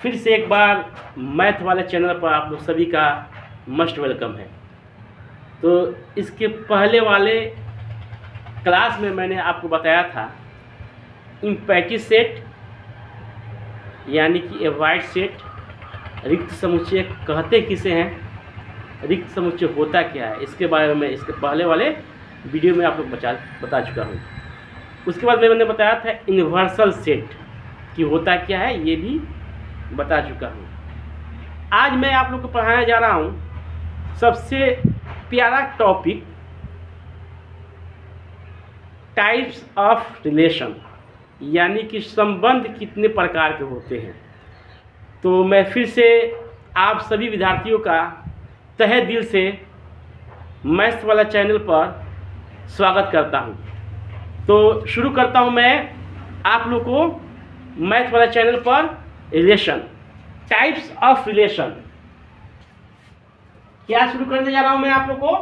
फिर से एक बार मैथ वाले चैनल पर आप लोग सभी का मस्ट वेलकम है। तो इसके पहले वाले क्लास में मैंने आपको बताया था इम्पैटी सेट यानी कि ए वाइड सेट, रिक्त समुच्चय कहते किसे हैं, रिक्त समुच्चय होता क्या है, इसके बारे में इसके पहले वाले वीडियो में आप लोग बता चुका हूँ। उसके बाद मैंने बताया था यूनिवर्सल सेट कि होता क्या है, ये भी बता चुका हूँ। आज मैं आप लोग को पढ़ाने जा रहा हूँ सबसे प्यारा टॉपिक, टाइप्स ऑफ रिलेशन, यानी कि संबंध कितने प्रकार के होते हैं। तो मैं फिर से आप सभी विद्यार्थियों का तहे दिल से मैथ्स वाला चैनल पर स्वागत करता हूं। तो शुरू करता हूं मैं आप लोग को मैथ वाला चैनल पर रिलेशन, टाइप्स ऑफ रिलेशन। क्या शुरू करने जा रहा हूं मैं आप लोग को,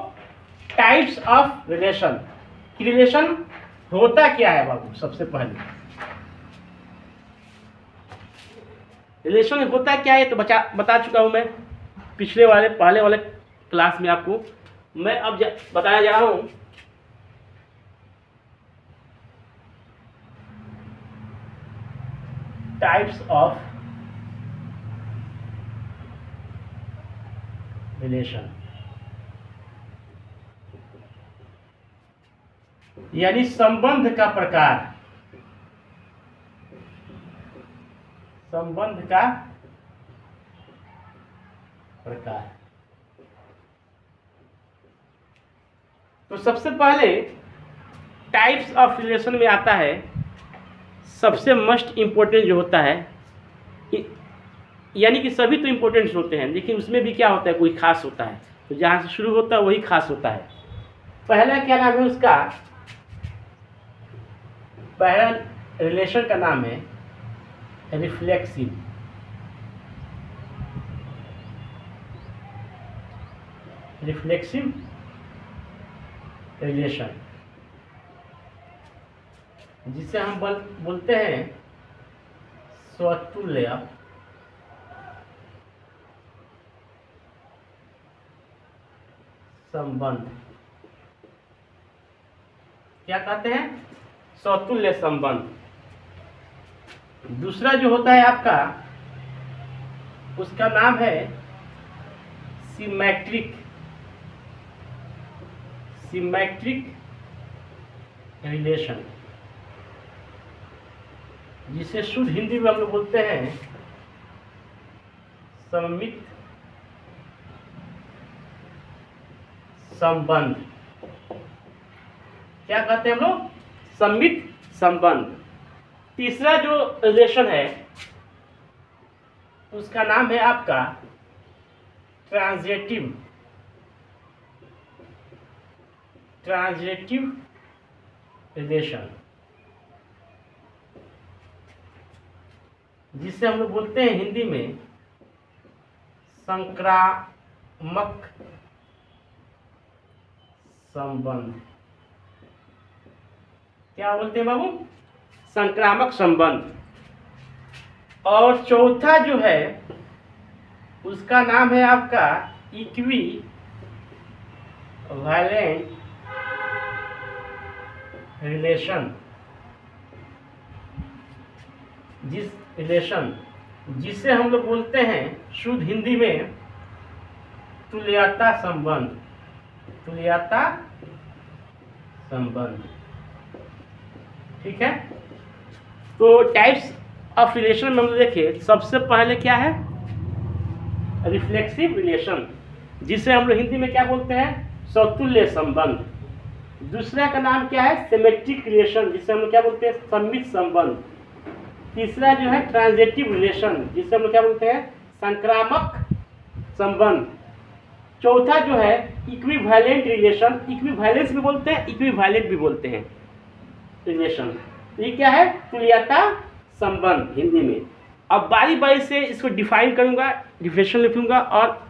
टाइप्स ऑफ रिलेशन कि रिलेशन होता क्या है बाबू। सबसे पहले रिलेशन होता क्या है तो बता चुका हूं मैं पहले वाले क्लास में आपको। मैं अब बताया जा रहा हूं टाइप्स ऑफ रिलेशन, यानी संबंध का प्रकार, संबंध का प्रकार। तो सबसे पहले टाइप्स ऑफ रिलेशन में आता है, सबसे मस्ट इम्पोर्टेंट जो होता है, यानी कि सभी तो इम्पोर्टेंट होते हैं लेकिन उसमें भी क्या होता है, कोई खास होता है। तो जहाँ से शुरू होता है वही खास होता है। पहला क्या नाम है उसका, पहला रिलेशन का नाम है रिफ्लेक्सिव। रिफ्लेक्सिव रिलेशन, जिसे हम बोलते हैं स्वतुल्य संबंध। क्या कहते हैं, स्वतुल्य संबंध। दूसरा जो होता है आपका, उसका नाम है सिमेट्रिक, सिमेट्रिक रिलेशन, जिसे शुद्ध हिंदी में हम लोग बोलते हैं सममित संबंध। क्या कहते हैं हम लोग, सममित संबंध। तीसरा जो रिलेशन है उसका नाम है आपका ट्रांजिटिव, ट्रांजिटिव रिलेशन, जिसे हम लोग बोलते हैं हिंदी में संक्रामक संबंध। क्या बोलते हैं बाबू, संक्रामक संबंध। और चौथा जो है उसका नाम है आपका इक्वी वैलेंट रिलेशन, जिसे हम लोग बोलते हैं शुद्ध हिंदी में तुल्यता संबंध, तुल्यता संबंध। ठीक है। तो टाइप्स ऑफ रिलेशन में हम लोग देखें, सबसे पहले क्या है, रिफ्लेक्सिव रिलेशन, जिसे हम लोग हिंदी में क्या बोलते हैं, स्वतुल्य संबंध। दूसरा का नाम क्या है, सिमेट्रिक रिलेशन, जिसे हम लोग क्या बोलते हैं, सममित संबंध। तीसरा जो है ट्रांजिटिव रिलेशन, जिसे हम लोग क्या बोलते हैं, संक्रामक संबंध। चौथा जो है इक्विवेलेंट रिलेशन, इक्विवेलेंस भी बोलते हैं, इक्विवेलेंट भी बोलते हैं रिलेशन। ये क्या है, तुल्यता संबंध हिंदी में। अब बारी बारी से इसको डिफाइन करूंगा, डिफिनेशन लिखूंगा और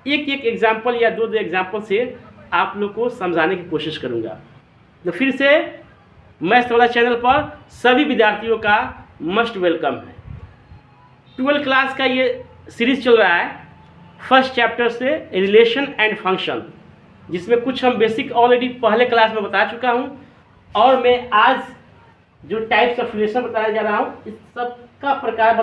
एक एक एग्जाम्पल या दो एग्जाम्पल से आप लोग को समझाने की कोशिश करूंगा। तो फिर से मैथ्स वाला चैनल पर सभी विद्यार्थियों का मस्ट वेलकम है। 12 क्लास का ये सीरीज चल रहा है, फर्स्ट चैप्टर से रिलेशन एंड फंक्शन, जिसमें कुछ हम बेसिक ऑलरेडी पहले क्लास में बता चुका हूँ, और मैं आज जो टाइप्स ऑफ रिलेशन बताया जा रहा हूँ इस सब का प्रकार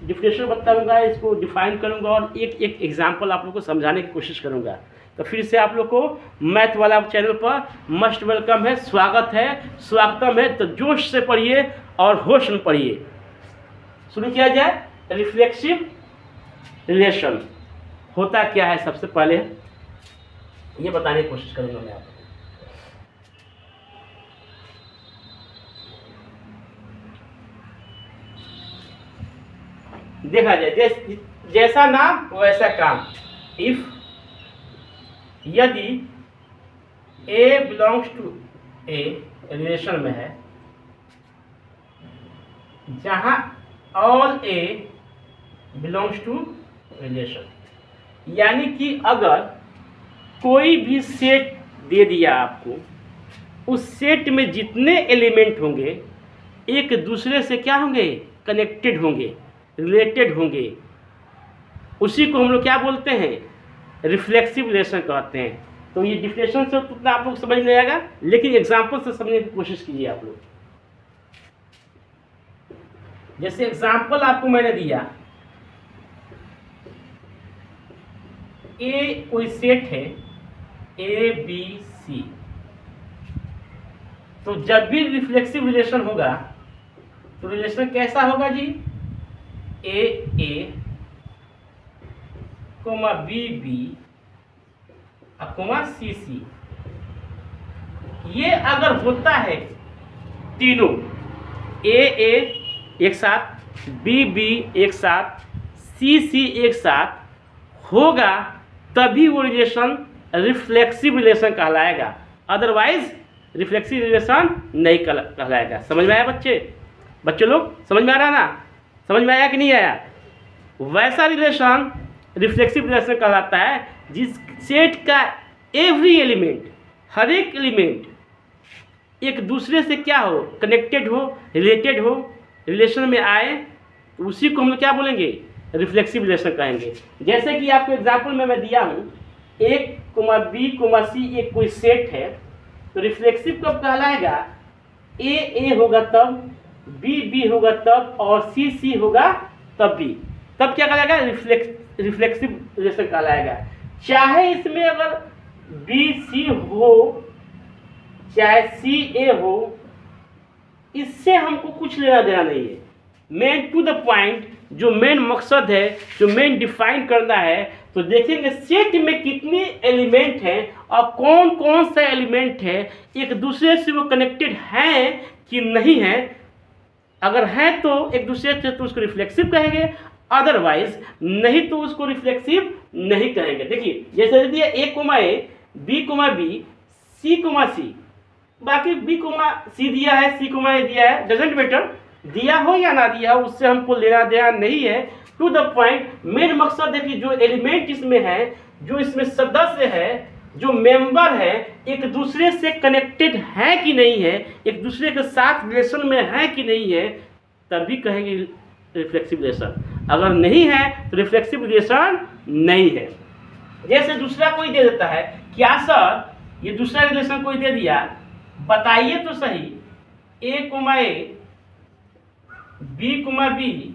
डिफिनेशन बताऊँगा, इसको डिफाइन करूँगा और एक एक एग्जाम्पल आप लोग को समझाने की कोशिश करूँगा। तो फिर से आप लोग को मैथ वाला चैनल पर मस्ट वेलकम है, स्वागत है, स्वागतम है। तो जोश से पढ़िए और होश में पढ़िए। शुरू किया जाए। रिफ्लेक्सिव रिलेशन होता क्या है, सबसे पहले ये बताने की कोशिश करूंगा मैं आपको। देखा जाए, जैसा नाम वैसा काम। इफ यदि a belongs to a relation में है जहां all a belongs to relation, यानी कि अगर कोई भी सेट दे दिया आपको, उस सेट में जितने एलिमेंट होंगे एक दूसरे से क्या होंगे, कनेक्टेड होंगे, रिलेटेड होंगे, उसी को हम लोग क्या बोलते हैं, रिफ्लेक्सिव रिलेशन कहते हैं। तो ये डिफिनेशन से उतना आप लोग समझ नहीं आएगा, लेकिन एग्जाम्पल से समझने की कोशिश कीजिए आप लोग। जैसे एग्जाम्पल आपको मैंने दिया, ए कोई सेट है ए बी सी, तो जब भी रिफ्लेक्सिव रिलेशन होगा तो रिलेशन कैसा होगा जी, A A comma B B comma C C. ये अगर होता है तीनों, ए एक साथ, बी बी एक साथ, सी सी एक साथ होगा, तभी वो रिलेशन रिफ्लेक्सिव रिलेशन कहलाएगा, अदरवाइज रिफ्लेक्सिव रिलेशन नहीं कहलाएगा। समझ में आया बच्चे लोग, समझ में आ रहा ना, समझ में आया कि नहीं आया? वैसा रिलेशन रिफ्लेक्सिव रिलेशन कहलाता है जिस सेट का एवरी एलिमेंट, हर एक एलिमेंट एक दूसरे से क्या हो, कनेक्टेड हो, रिलेटेड हो, रिलेशन में आए, तो उसी को हम लोग क्या बोलेंगे, रिफ्लेक्सिव रिलेशन कहेंगे। जैसे कि आपको एग्जाम्पल में मैं दिया हूँ, ए कोमा बी कोमा सी एक कोई सेट है, तो रिफ्लेक्सिव कब कहलाएगा, ए होगा तब, बी होगा तब, और सी होगा तब भी, तब क्या कहलाएगा, रिफ्लेक्सिव रिलेशन कहलाएगा। चाहे इसमें अगर बी सी हो चाहे सी ए हो, इससे हमको कुछ लेना देना नहीं है। मेन टू द पॉइंट, जो मेन मकसद है, जो मेन डिफाइन करना है, तो देखेंगे सेट में कितने एलिमेंट हैं और कौन कौन सा एलिमेंट है, एक दूसरे से वो कनेक्टेड हैं कि नहीं है। अगर है तो एक दूसरे से तो उसको रिफ्लेक्सिव कहेंगे, अदरवाइज नहीं तो उसको रिफ्लेक्सिव नहीं कहेंगे। देखिए जैसे दिया ए कोमा ए, बी कोमा बी, सी कोमा सी, बाकी बी कोमा सी दिया है, सी कोमा ए दिया है, डजेंट मैटर, दिया हो या ना दिया हो उससे हमको लेना देना नहीं है। टू द पॉइंट, मेन मकसद है कि जो एलिमेंट इसमें है, जो इसमें सदस्य है, जो मेंबर है, एक दूसरे से कनेक्टेड है कि नहीं है, एक दूसरे के साथ रिलेशन में है कि नहीं है, तभी कहेंगे रिफ्लेक्सिव रिलेशन। अगर नहीं है तो रिफ्लेक्सिव रिलेशन नहीं है। जैसे दूसरा कोई दे देता है, क्या सर ये दूसरा रिलेशन कोई दे दिया, बताइए तो सही, ए कोमा ए, B comma B,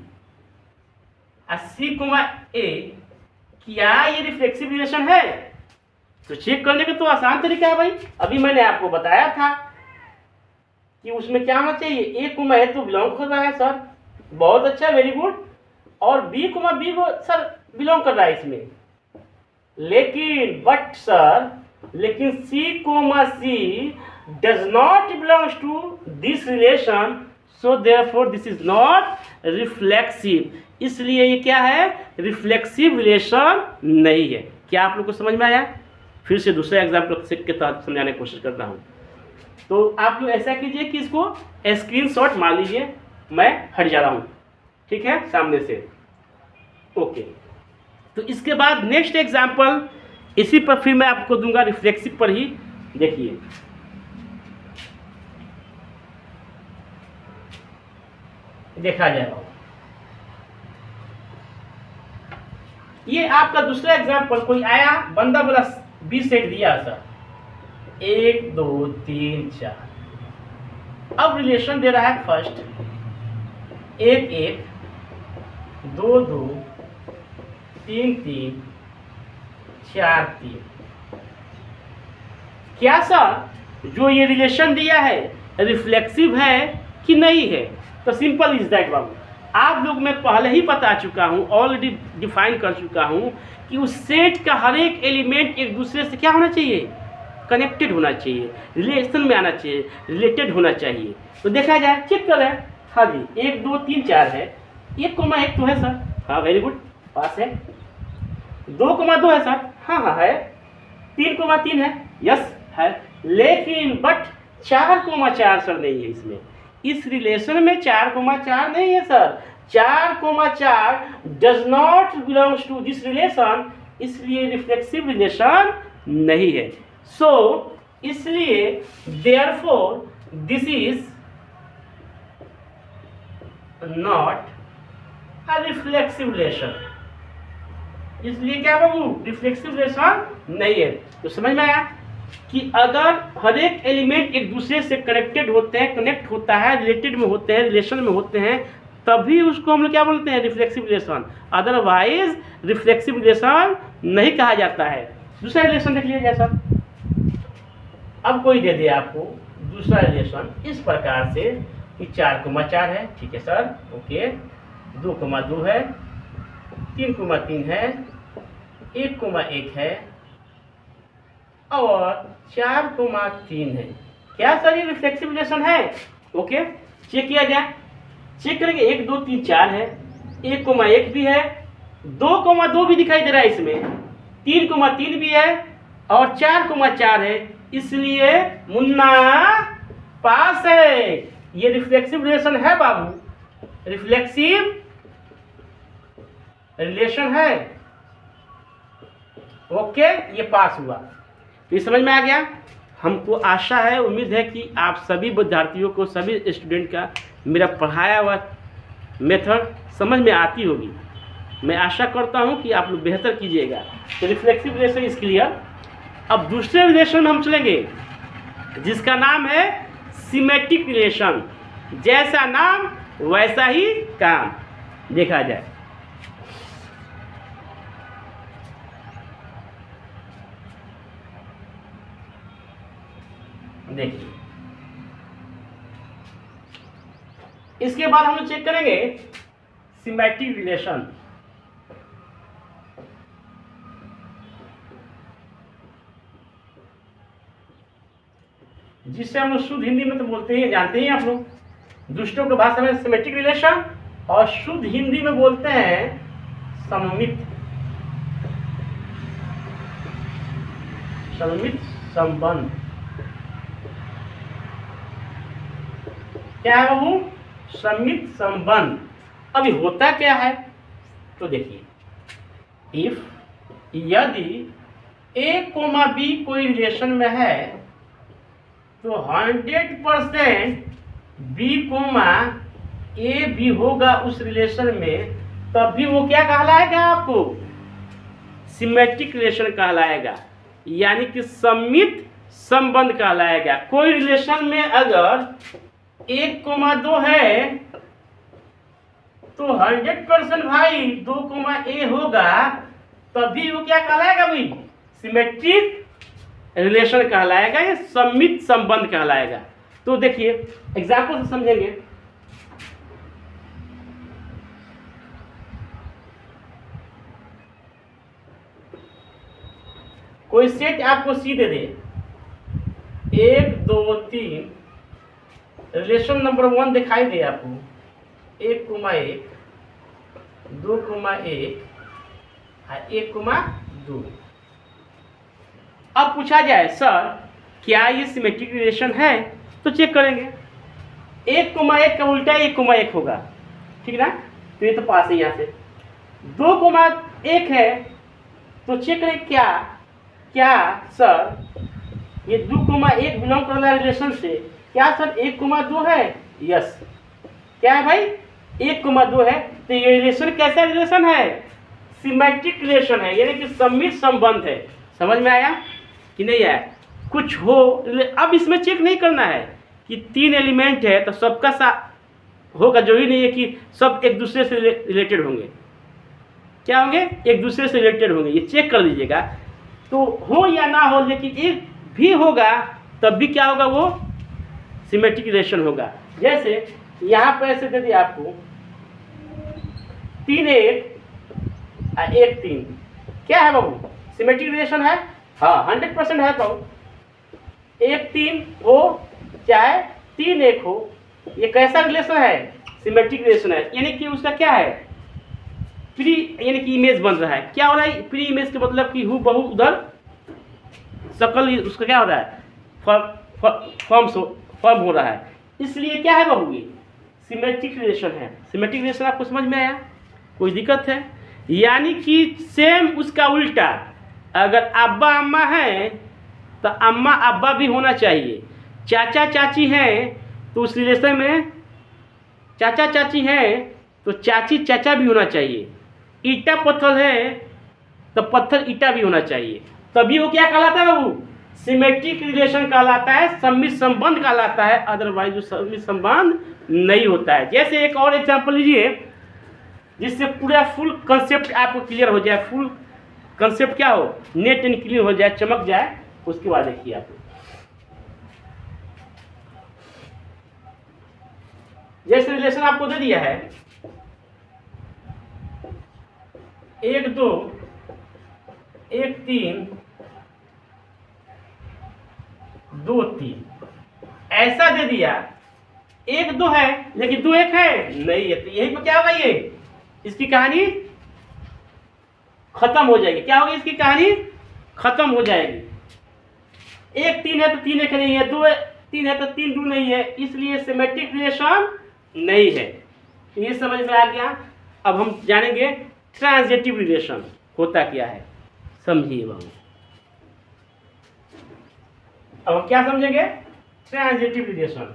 C comma ए, क्या ये रिफ्लेक्सिव रिलेशन है? तो चेक करने का तो आसान तरीका है भाई, अभी मैंने आपको बताया था कि उसमें क्या होना चाहिए, ए कोमा ए तो बिलोंग कर रहा है सर, बहुत अच्छा, वेरी गुड, और बी कोमा बी वो सर बिलोंग कर रहा है इसमें, लेकिन C comma C does not belongs to this relation, so therefore this is not reflexive. इसलिए ये क्या है, रिफ्लेक्सिव रिलेशन नहीं है। क्या आप लोग को समझ में आया? फिर से दूसरा एग्जाम्पल के तहत समझाने की कोशिश करता हूँ। तो आप लोग ऐसा कीजिए कि इसको स्क्रीनशॉट मार लीजिए, मैं हट जा रहा हूँ, ठीक है, सामने से, ओके। तो इसके बाद नेक्स्ट एग्जाम्पल इसी पर फिर मैं आपको दूंगा, रिफ्लेक्सिव पर ही। देखिए देखा जाएगा, ये आपका दूसरा एग्जाम्पल, कोई आया बंदा बोला 20 सेट दिया सर, 1 2 3 4। अब रिलेशन दे रहा है फर्स्ट 1 1 2 2 3 3 4 3। क्या सर जो ये रिलेशन दिया है रिफ्लेक्सिव है कि नहीं है? तो सिंपल इज दैट बाबू, आप लोग मैं पहले ही बता चुका हूँ, ऑलरेडी डिफाइन कर चुका हूँ कि उस सेट का हर एक एलिमेंट एक दूसरे से क्या होना चाहिए, कनेक्टेड होना चाहिए, रिलेशन में आना चाहिए, रिलेटेड होना चाहिए। तो देखा जाए, चेक कर रहे हैं। हाँ जी 1 2 3 4 है, 1 1 तो है सर, हाँ वेरी गुड पास है। 2 2 है सर, हाँ है। 3 3 है, यस है। लेकिन बट 4 4 सर नहीं है इसमें, इस रिलेशन में 4 4 नहीं है सर। 4 4 does not belongs to this relation, इसलिए रिफ्लेक्सिव रिलेशन नहीं है। सो इसलिए therefore this is not a reflexive relation, इसलिए क्या बाबू रिफ्लेक्सिव रिलेशन नहीं है। तो समझ में आया कि अगर हर एक एलिमेंट एक दूसरे से कनेक्टेड होते हैं, कनेक्ट होता है, रिलेटेड में होते हैं, रिलेशन में होते हैं, तभी उसको हम लोग क्या बोलते हैं, reflexive relation. Otherwise reflexive relation नहीं कहा जाता है। दूसरा रिलेशन देख लीजिए जैसा, अब कोई दे दे आपको दूसरा रिलेशन इस प्रकार से कि 4 4 है, ठीक है सर, ओके। 2 2 है, 3 3 है, 1 1 है और 4 3 है। क्या सर ये रिफ्लेक्सिव रिलेशन है? ओके, चेक किया जाए, चेक करेंगे। 1 2 3 4 है, 1 1 भी है, 2 2 भी दिखाई दे रहा है इसमें, 3 3 भी है और 4 4 है, इसलिए मुन्ना पास है। ये रिफ्लेक्सिव रिलेशन है बाबू, रिफ्लेक्सिव रिलेशन है। ओके, ये पास हुआ। तो ये समझ में आ गया। हमको आशा है, उम्मीद है कि आप सभी विद्यार्थियों को, सभी स्टूडेंट का मेरा पढ़ाया हुआ मेथड समझ में आती होगी। मैं आशा करता हूं कि आप लोग बेहतर कीजिएगा। तो रिफ्लेक्सिव रिलेशन इज क्लियर। अब दूसरे रिलेशन हम चलेंगे जिसका नाम है सिमेट्रिक रिलेशन। जैसा नाम वैसा ही काम, देखा जाए। देखिए, इसके बाद हम लोग चेक करेंगे सिमेट्रिक रिलेशन। जिससे हम लोग शुद्ध हिंदी में तो बोलते हैं, जानते ही आप लोग, दुष्टों की भाषा में सिमेट्रिक रिलेशन, और शुद्ध हिंदी में बोलते हैं सममित संबंध। क्या है बाबू? सममित संबंध। अभी होता क्या है तो देखिए, इफ यदि A, B कोई रिलेशन में है तो 100% B, A भी होगा उस रिलेशन में, तब भी वो क्या कहलाएगा आपको? सिमेट्रिक रिलेशन कहलाएगा, यानी कि सममित संबंध कहलाएगा। कोई रिलेशन में अगर 1, 2 है तो 100% भाई 2, A होगा, तभी वो क्या कहलाएगा भाई? सिमेट्रिक रिलेशन कहलाएगा, या सममित संबंध कहलाएगा। तो देखिए एग्जाम्पल से समझेंगे। कोई सेट आपको सी दे दे, 1 2 3, रिलेशन नंबर 1 दिखाई दे आपको, 1 1 2 1 1 2। अब पूछा जाए सर क्या ये सिमेट्रिक रिलेशन है, तो चेक करेंगे। 1 1 का उल्टा 1 1 होगा, ठीक ना? तो ये तो पास है यहाँ से। 2 1 है तो चेक करें क्या सर ये 2 1 बिलोंग कर रहा है रिलेशन से। क्या सर 1 2 है? यस। क्या है भाई? 1 2 है। तो ये रिलेशन कैसा रिलेशन है? सिमेट्रिक रिलेशन है, यानी कि सम्मित संबंध है। समझ में आया कि नहीं आया? कुछ हो, अब इसमें चेक नहीं करना है कि 3 एलिमेंट है तो सबका होगा, जरूरी नहीं है कि सब एक दूसरे से रिलेटेड होंगे। क्या होंगे? एक दूसरे से रिलेटेड होंगे, ये चेक कर लीजिएगा। तो हो या ना हो, लेकिन एक भी होगा तब भी क्या होगा? वो सिमेट्रिक रिलेशन होगा। जैसे यहाँ पर ऐसे दे दिया आपको 3 1 और 1 3, क्या है बाबू? सिमेट्रिक रिलेशन है? हाँ 100% है बाबू। 1 3 हो चाहे 3 1 हो, ये कैसा रिलेशन है? सिमेट्रिक रिलेशन है। यानी कि उसका क्या है? प्री, यानी कि इमेज बन रहा है। क्या हो रहा है? प्री इमेज के मतलब कि हूबहू उधर शकल उसका क्या हो रहा है? फॉर्म हो रहा है। इसलिए क्या है बाबू? ये सिमेट्रिक रिलेशन है। सिमेट्रिक रिलेशन आपको समझ में आया? कोई दिक्कत है? यानी कि सेम उसका उल्टा, अगर अब्बा अम्मा है तो अम्मा अब्बा भी होना चाहिए। चाचा चाची हैं तो उस रिलेशन में चाचा चाची हैं तो चाची चाचा भी होना चाहिए। ईटा पत्थर है तो पत्थर ईटा भी होना चाहिए। तभी वो क्या कहलाता है बाबू? सिमेट्रिक रिलेशन कहलाता है, सम्मित संबंध कहलाता है। अदरवाइज वो सम्मित संबंध नहीं होता है। जैसे एक और एग्जांपल लीजिए जिससे पूरा फुल कंसेप्ट आपको क्लियर हो जाए। फुल कंसेप्ट क्या हो? नेट एंड क्लियर हो जाए, चमक जाए। उसके बाद देखिए आप, जैसे रिलेशन आपको दे दिया है 1 2 1 3 2 3, ऐसा दे दिया। 1 2 है लेकिन 2 1 है नहीं है, तो यही पर क्या होगा? ये इसकी कहानी खत्म हो जाएगी। क्या होगी? इसकी कहानी खत्म हो जाएगी। 1 3 है तो 3 1 नहीं है, 2 3 है तो 3 2 नहीं है, इसलिए सिमेट्रिक रिलेशन नहीं है। ये समझ में आ गया। अब हम जानेंगे ट्रांजिटिव रिलेशन होता क्या है, समझिए बाबू। अब हम क्या समझेंगे? ट्रांजिटिव रिलेशन,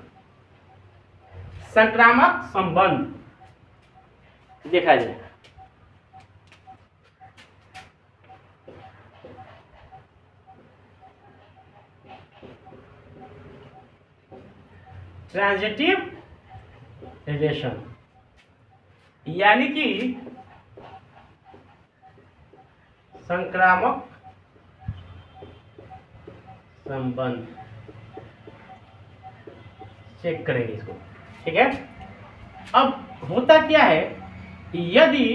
संक्रामक संबंध। देखा जाए ट्रांजिटिव रिलेशन यानी कि संक्रामक संबंध। चेक करेंगे इसको, ठीक है। अब होता क्या है? यदि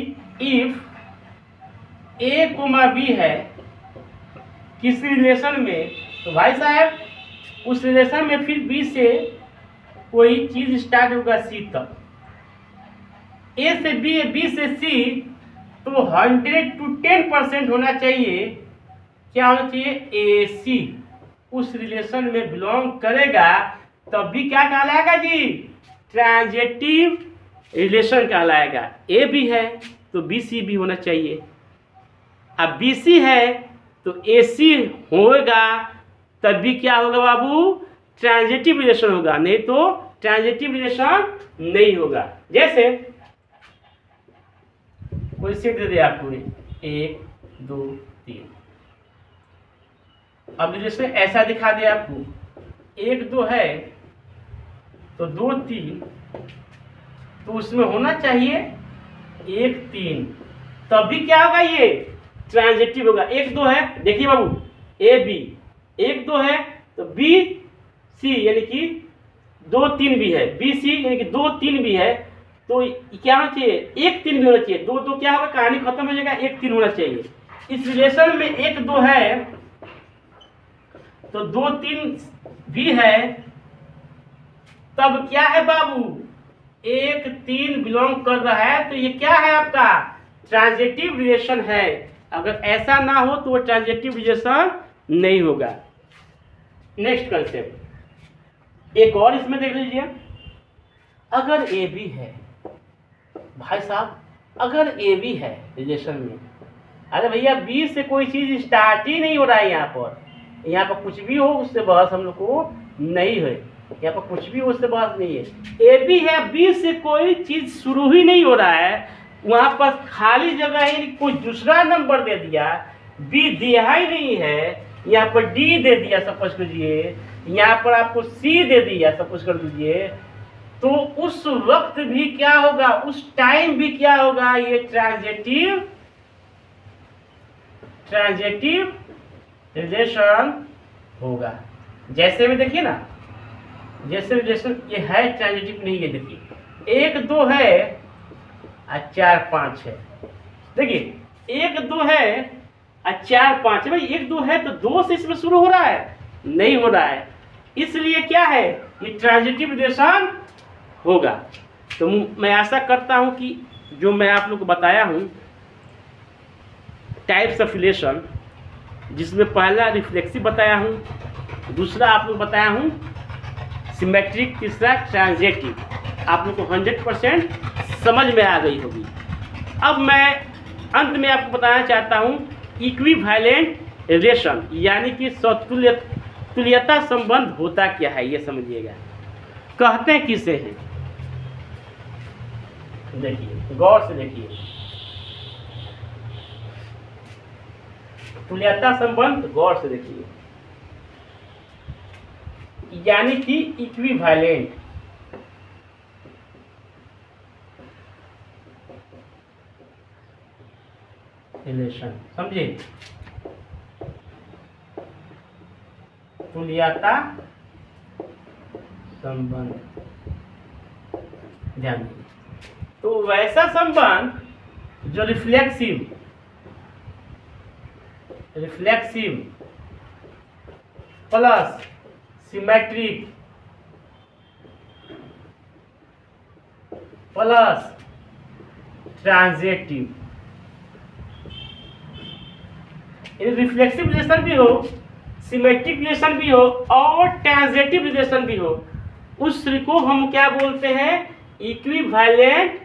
इफ ए कोमा बी है किसी रिलेशन में, तो भाई साहब उस रिलेशन में फिर बी से कोई चीज स्टार्ट होगा सी तक। ए से बी, बी से सी, तो 100 to 10% होना चाहिए। क्या होना चाहिए? ए सी उस रिलेशन में बिलोंग करेगा, तब भी क्या कहलाएगा जी? ट्रांजिटिव रिलेशन कहलाएगा। ए भी है तो बी सी भी होना चाहिए। अब बी सी है तो ए सी होगा, तब भी क्या होगा बाबू? ट्रांजिटिव रिलेशन होगा, नहीं तो ट्रांजिटिव रिलेशन नहीं होगा। जैसे कोई सेट दे दिया आपको 1 2 3, अब रिलेशन ऐसा दिखा दे आपको 1 2 है तो 2 3, तो उसमें होना चाहिए 1 3, तब भी क्या होगा? ये ट्रांजिटिव होगा। 1 2 है, देखिए बाबू ए बी, 1 2 है तो बी सी यानी कि 2 3 भी है, बी सी यानी कि 2 3 भी है, तो क्या होना चाहिए? 1 3 भी होना चाहिए। 2 2 क्या होगा? कहानी खत्म हो जाएगा, 1 3 होना चाहिए। इस रिलेशन में 1 2 है तो 2 3 भी है, तब क्या है बाबू? 1 3 बिलोंग कर रहा है, तो ये क्या है आपका? ट्रांजिटिव रिलेशन है। अगर ऐसा ना हो तो वो ट्रांजिटिव रिलेशन नहीं होगा। नेक्स्ट कंसेप्ट एक और इसमें देख लीजिए। अगर ए बी है भाई साहब, अगर ए बी है रिलेशन में, अरे भैया बी से कोई चीज स्टार्ट ही नहीं हो रहा है। यहाँ पर कुछ भी हो उससे बहस हम लोग को नहीं है। यहाँ पर कुछ भी हो उससे बहस नहीं है। ए बी है, बी से कोई चीज शुरू ही नहीं हो रहा है, वहाँ पर खाली जगह ही कोई दूसरा नंबर दे दिया, बी दिया ही नहीं है, यहाँ पर डी दे दिया सपोज कीजिए, यहाँ पर आपको सी दे दिया सपोज कर दीजिए, तो उस वक्त भी क्या होगा, उस टाइम भी क्या होगा, ये ट्रांजिटिव रिलेशन होगा। जैसे में देखिए ना, जैसे रिलेशन ये है ट्रांजिटिव नहीं है, देखिए 1 2 है और 4 5 है। देखिए 1 2 है और 4 5 है, भाई 1 2 है तो 2 से इसमें शुरू हो रहा है, नहीं हो रहा है, इसलिए क्या है, ये ट्रांजिटिव रिलेशन होगा। तो मैं आशा करता हूं कि जो मैं आप लोग को बताया हूं टाइप्स ऑफ रिलेशन, जिसमें पहला रिफ्लेक्सिव बताया हूं, दूसरा आप लोग बताया हूं सिमेट्रिक, तीसरा ट्रांजिटिव, आप लोग को 100% समझ में आ गई होगी। अब मैं अंत में आपको बताना चाहता हूं इक्विवेलेंट रिलेशन, यानी कि तुल्यता संबंध होता क्या है, ये समझिएगा। कहते हैं किसे हैं, देखिए गौर से देखिए, तुल्यता संबंध गौर से देखिए, यानी कि इक्विवेलेंट रिलेशन, समझे, तुल्यता संबंध, ध्यान दीजिए। तो वैसा संबंध जो reflexive plus symmetric plus transitive, reflexive relation भी हो, सिमेट्रिक रिलेशन भी हो और ट्रांजिटिव रिलेशन भी हो, उस को हम क्या बोलते हैं, इक्विवेलेंट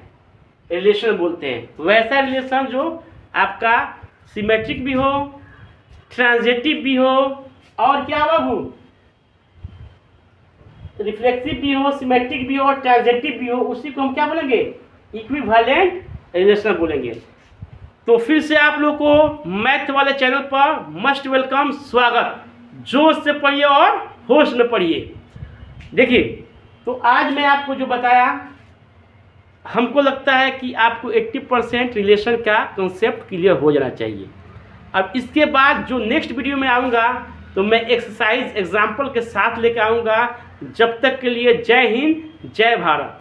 रिलेशन बोलते हैं। वैसा रिलेशन जो आपका सिमेट्रिक भी हो, ट्रांजिटिव भी हो और क्या बाबू, रिफ्लेक्सिव भी हो, सिमेट्रिक भी हो और ट्रांजिटिव भी हो, उसी को हम क्या बोलेंगे, इक्विवेलेंट रिलेशन बोलेंगे। तो फिर से आप लोग को मैथ वाले चैनल पर मस्ट वेलकम, स्वागत। जोश से पढ़िए और होश में पढ़िए। देखिए, तो आज मैं आपको जो बताया, हमको लगता है कि आपको 80% रिलेशन का कॉन्सेप्ट क्लियर हो जाना चाहिए। अब इसके बाद जो नेक्स्ट वीडियो में आऊँगा तो मैं एक्सरसाइज एग्जाम्पल के साथ लेकर आऊँगा। जब तक के लिए जय हिंद, जय भारत।